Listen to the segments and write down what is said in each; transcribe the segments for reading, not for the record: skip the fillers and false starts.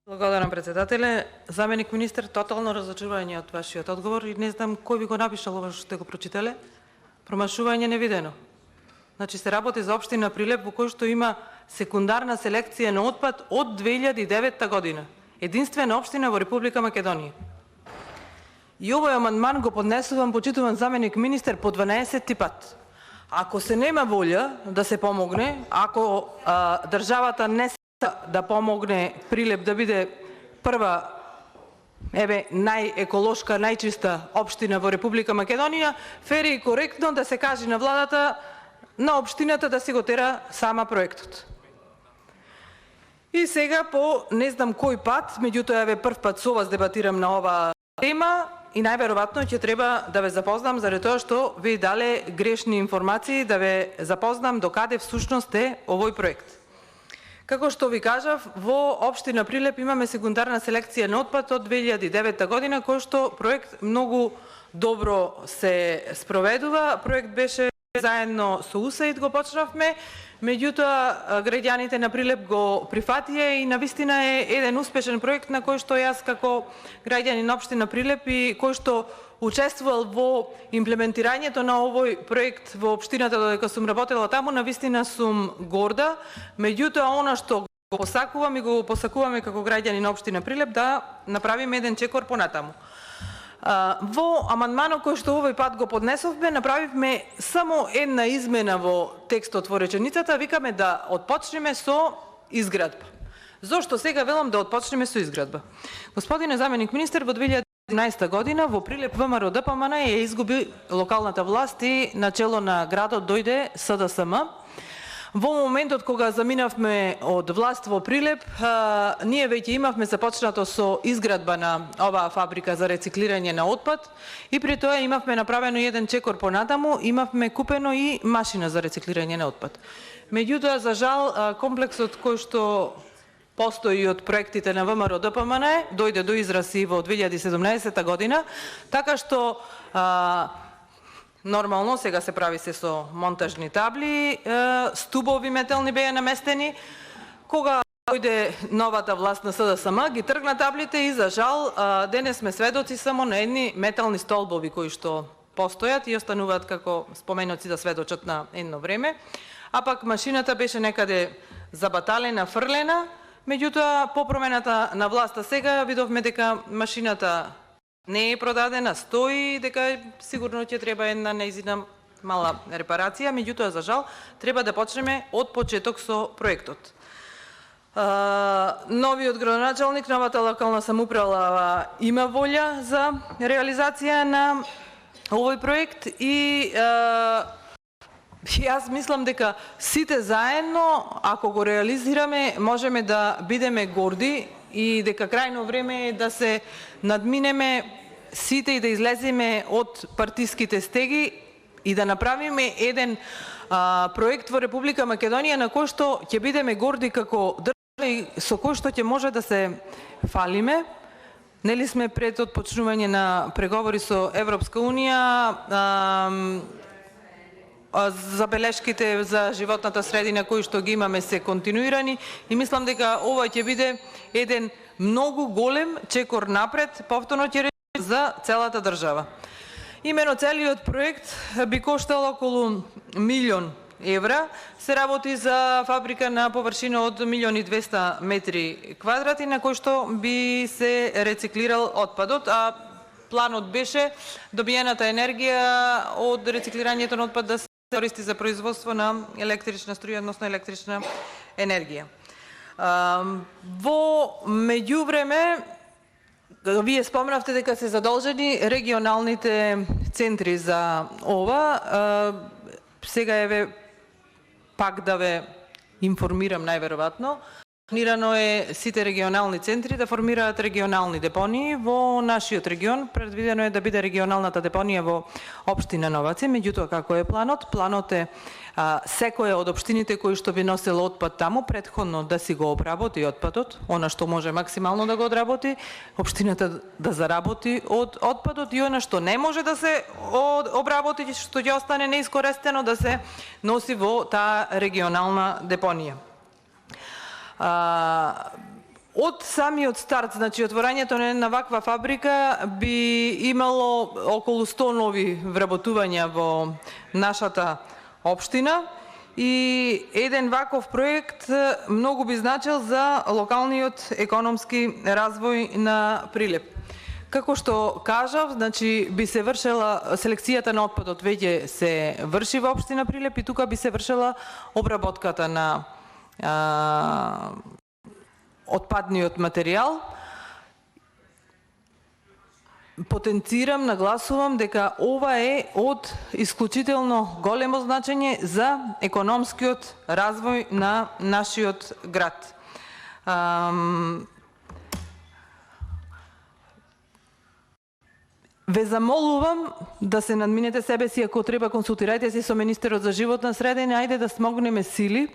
Благодарам, председателе. Заменик министер, тотално разочарување од вашиот одговор и не знам кој ви го напишал ова што сте го прочитале. Промашување невидено. Значи се работи за општина Прилеп во кој што има секундарна селекција на отпад од 2009 година. Единствена општина во Република Македонија. И овој амандман го поднесувам, почитуван заменик министер, по 12 пат. Ако се нема волја да се помогне, ако државата не да помогне Прилеп да биде прва најеколошка, најчиста општина во Република Македонија, фер и коректно да се каже на владата, на општината да си го тера сама проектот. И сега по не знам кој пат, меѓутоа прв пат со вас дебатирам на ова тема и најверојатно ќе треба да ве запознам заради тоа што ви дале грешни информации, да ве запознам до каде всушност е овој проект. Како што ви кажав, во општина Прилеп имаме секундарна селекција на отпад од 2009 година, кој што проект многу добро се спроведува. Проект беше заедно со УСАИД го почнавме, меѓутоа граѓаните на Прилеп го прифатија и навистина е еден успешен проект на кој што јас како граѓанин на општина Прилеп и кој што учествувал во имплементирањето на овој проект во општината додека сум работела таму, навистина сум горда. Меѓутоа, она што го посакувам и го посакуваме како граѓани на општина Прилеп, да направиме еден чекор понатаму. Во амандманот кој што овој пат го поднесовме, направивме само една измена во текстот во реченицата, викаме да отпочнеме со изградба. Зошто сега велам да отпочнеме со изградба? Господине заменик министер, во 2017 година во Прилеп ВМРО ДПМН ја изгуби локалната власт и начело на градот дојде СДСМ. Во моментот кога заминавме од власт во Прилеп, ние веќе имавме започнато со изградба на оваа фабрика за рециклирање на отпад и при тоа имавме направено еден чекор понатаму, имавме купено и машина за рециклирање на отпад. Меѓутоа, за жал, комплексот кој што постои од проектите на ВМРО ДПМН дојде до израз и во 2017 година, така што нормално сега се прави се со монтажни табли, стубови метални беа наместени. Кога дојде новата власт на СДСМ, ги тргна таблите и за жал денес сме сведоци само на едни метални столбови кои што постојат и остануваат како споменоци да сведочат на едно време. А пак машината беше некаде забаталена, фрлена. Меѓутоа, по промената на власта сега видовме дека машината не е продадена, стои, дека сигурно ќе треба една нејзина мала репарација, меѓутоа за жал треба да почнеме од почеток со проектот. Новиот градоначалник, новата локална самоуправа има волја за реализација на овој проект и јас мислам дека сите заедно, ако го реализираме, можеме да бидеме горди и дека крајно време е да се надминеме сите и да излеземе од партиските стеги и да направиме еден проект во Република Македонија на кој што ќе бидеме горди како држава и со кој што ќе може да се фалиме. Нели сме пред отпочнување на преговори со Европска унија, забелешките за животната средина кои што ги имаме се континуирани и мислам дека ова ќе биде еден многу голем чекор напред, повторно ќе речем, за целата држава. Имено целиот проект би коштал околу 1.000.000 евра. Се работи за фабрика на површина од 1.200.000 метри квадрати на кој што би се рециклирал отпадот, а планот беше добиената енергија од рециклирањето на отпад да се користи за производство на електрична струја, односно електрична енергија. Во меѓувреме, вие спомнавте дека се задолжени регионалните центри за ова. Сега еве пак да ве информирам најверојатно. Планирано е сите регионални центри да формираат регионални депонии во нашиот регион. Предвидено е да биде регионалната депонија во општина Новаци. Меѓутоа, како е планот? Планот е секоја од општините кои што би носела отпад таму, претходно да си го обработи отпадот, она што може максимално да го одработи, општината да заработи од отпадот и она што не може да се обработи, што ќе остане неискористено, да се носи во таа регионална депонија. Од самиот старт, значи отворањето на една ваква фабрика би имало околу 100 нови вработувања во нашата општина и еден ваков проект многу би значил за локалниот економски развој на Прилеп. Како што кажав, значи би се вршела селекцијата на отпадот, веќе се врши во општина Прилеп и тука би се вршела обработката на отпадниот материјал. Потенцирам, нагласувам дека ова е од исклучително големо значење за економскиот развој на нашиот град. Ве замолувам да се надминете себе си, ако треба консултирајте се со министерот за животна средина, ајде да смогнеме сили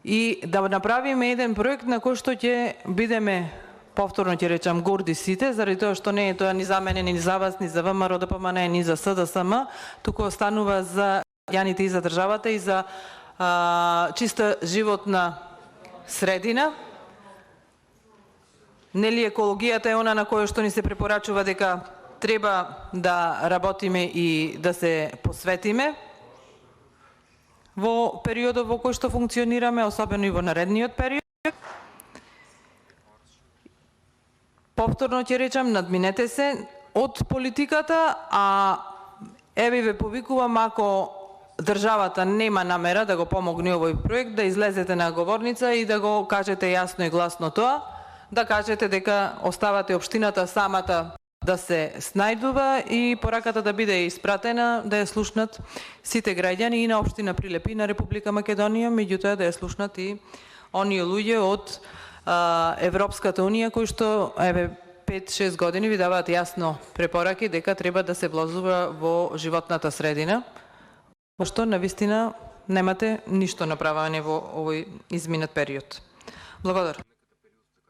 и да направиме еден проект на кој што ќе бидеме, повторно ќе речам, горди сите, заради тоа што не е тоа ни за мене, ни за вас, ни за ВМРО ДПМН, ни за СДСМ, туку останува за граѓаните и за државата и за чиста животна средина. Нели екологијата е она на која што ни се препорачува дека треба да работиме и да се посветиме во периодот во кој што функционираме, особено и во наредниот период. Повторно ќе речам, надминете се од политиката, а еве ве повикувам, ако државата нема намера да го помогне овој проект, да излезете на говорница и да го кажете јасно и гласно тоа, да кажете дека оставате општината самата да се снајдува и пораката да биде испратена, да ја слушнат сите граѓани и на општина Прилеп и на Република Македонија, меѓутоа да ја слушнат и оние луѓе од Европската унија кои што еве 5-6 години ви даваат јасно препораки дека треба да се влозува во животната средина, што навистина немате ништо направено во овој изминат период. Благодарам.